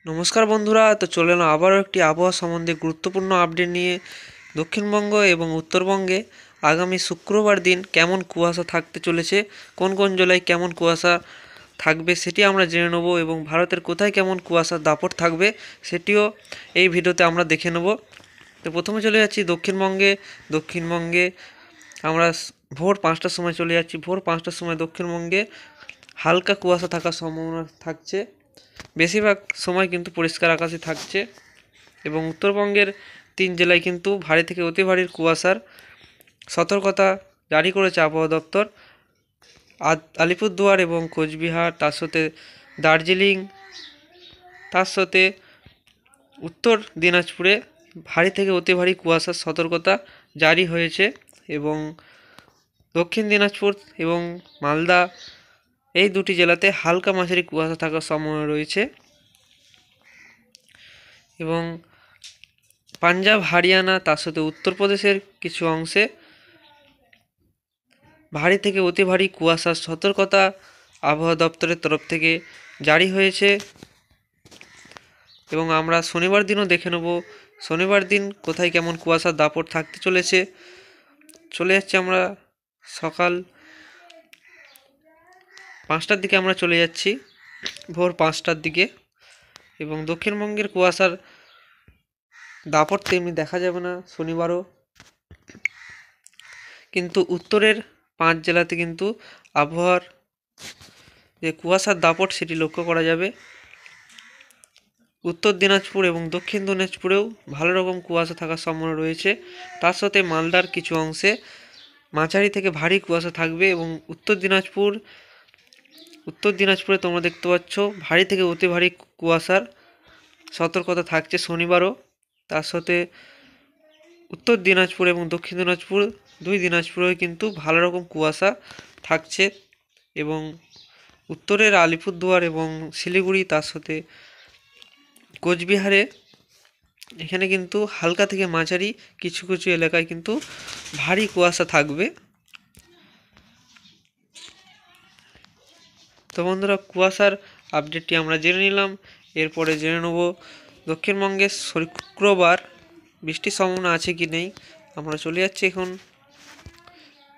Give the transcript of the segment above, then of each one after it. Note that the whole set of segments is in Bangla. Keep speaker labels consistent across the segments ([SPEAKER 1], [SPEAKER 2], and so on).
[SPEAKER 1] নমস্কার বন্ধুরা, তো চলে এলাম আবারও একটি আবহাওয়া সম্বন্ধে গুরুত্বপূর্ণ আপডেট নিয়ে। দক্ষিণবঙ্গ এবং উত্তরবঙ্গে আগামী শুক্রবার দিন কেমন কুয়াশা থাকতে চলেছে, কোন কোন জেলায় কেমন কুয়াশা থাকবে সেটি আমরা জেনে নেব, এবং ভারতের কোথায় কেমন কুয়াশার দাপট থাকবে সেটিও এই ভিডিওতে আমরা দেখে নেব। তো প্রথমে চলে যাচ্ছি দক্ষিণবঙ্গে আমরা ভোর 5টার সময় চলে যাচ্ছি। ভোর 5টার সময় দক্ষিণবঙ্গে হালকা কুয়াশা থাকার সম্ভাবনা থাকছে, বেশিরভাগ সময় কিন্তু পরিষ্কার আকাশই থাকছে। এবং উত্তরবঙ্গের 3 জেলায় কিন্তু ভারী থেকে অতি ভারী কুয়াশার সতর্কতা জারি করেছে আবহাওয়া দপ্তর। আলিপুরদুয়ার এবং কোচবিহার, তার সাথে দার্জিলিং, তার সাথে উত্তর দিনাজপুরে ভারী থেকে অতি ভারী কুয়াশার সতর্কতা জারি হয়েছে। এবং দক্ষিণ দিনাজপুর এবং মালদা এই দুটি জেলাতে হালকা মাঝারি কুয়াশা থাকার সম্ভাবনা রয়েছে। এবং পাঞ্জাব, হরিয়ানা, তার সাথে উত্তরপ্রদেশের কিছু অংশে ভারী থেকে অতি ভারী কুয়াশার সতর্কতা আবহাওয়া দপ্তরের তরফ থেকে জারি হয়েছে। এবং আমরা শনিবার দিনও দেখে নেব শনিবার দিন কোথায় কেমন কুয়াশার দাপট থাকতে চলেছে। চলে যাচ্ছি আমরা সকাল 5টার দিকে, আমরা চলে যাচ্ছি ভোর 5টার দিকে। এবং দক্ষিণবঙ্গের কুয়াশার দাপট তেমনি দেখা যাবে না শনিবারও, কিন্তু উত্তরের 5 জেলাতে কিন্তু আবহাওয়ার যে কুয়াশার দাপট সেটি লক্ষ্য করা যাবে। উত্তর দিনাজপুর এবং দক্ষিণ দিনাজপুরেও ভালো রকম কুয়াশা থাকার সম্ভাবনা রয়েছে। তার সাথে মালদার কিছু অংশে মাঝারি থেকে ভারী কুয়াশা থাকবে। এবং উত্তর দিনাজপুরে তোমরা দেখতে পাচ্ছ ভারী থেকে অতি ভারী কুয়াশার সতর্কতা থাকছে শনিবারও। তার সাথে উত্তর দিনাজপুর এবং দক্ষিণ দিনাজপুর দুই দিনাজপুরেও কিন্তু ভালো রকম কুয়াশা থাকছে। এবং উত্তরের আলিপুরদুয়ার এবং শিলিগুড়ি, তার সাথে কোচবিহারে এখানে কিন্তু হালকা থেকে মাঝারি কিছু কিছু এলাকায় কিন্তু ভারী কুয়াশা থাকবে। তো বন্ধুরা, কুয়াশার আপডেটটি আমরা জেনে নিলাম। এরপরে জেনে নেব দক্ষিণবঙ্গে শুক্রবার বৃষ্টির সম্ভাবনা আছে কি নেই। আমরা চলে যাচ্ছি এখন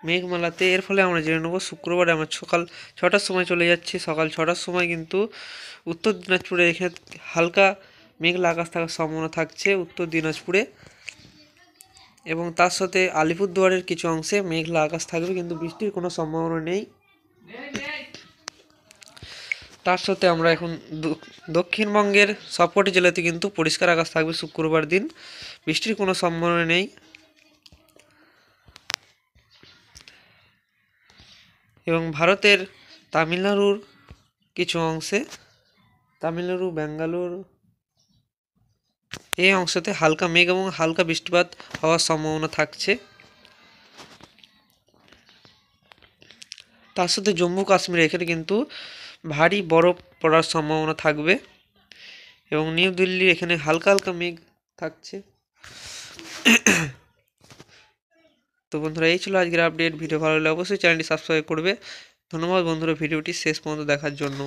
[SPEAKER 1] মেঘমালাতে। এর ফলে আমরা জেনে নেব শুক্রবার আমরা সকাল 6টার সময় চলে যাচ্ছি। সকাল 6টার সময় কিন্তু উত্তর দিনাজপুরে এখানে হালকা মেঘলা আকাশ থাকার সম্ভাবনা থাকছে উত্তর দিনাজপুরে। এবং তার সাথে আলিপুরদুয়ারের কিছু অংশে মেঘলা আকাশ থাকবে, কিন্তু বৃষ্টির কোনো সম্ভাবনা নেই। তার সাথে আমরা এখন দক্ষিণবঙ্গের সবকটি জেলাতে কিন্তু পরিষ্কার আকাশ থাকবে শুক্রবার দিন, বৃষ্টির কোনো সম্ভাবনা নেই। এবং ভারতের তামিলনাড়ুর কিছু অংশে, তামিলনাড়ু, ব্যাঙ্গালোর এই অংশতে হালকা মেঘ এবং হালকা বৃষ্টিপাত হওয়ার সম্ভাবনা থাকছে। তার সাথে জম্মু কাশ্মীর এখানে কিন্তু ভারী বরফ পড়ার সম্ভাবনা থাকবে। এবং নিউ দিল্লির এখানে হালকা হালকা মেঘ থাকছে। তো বন্ধুরা, এই ছিল আজকের আপডেট। ভিডিও ভালো লাগলে অবশ্যই চ্যানেলটি সাবস্ক্রাইব করবে। ধন্যবাদ বন্ধুরা ভিডিওটি শেষ পর্যন্ত দেখার জন্য।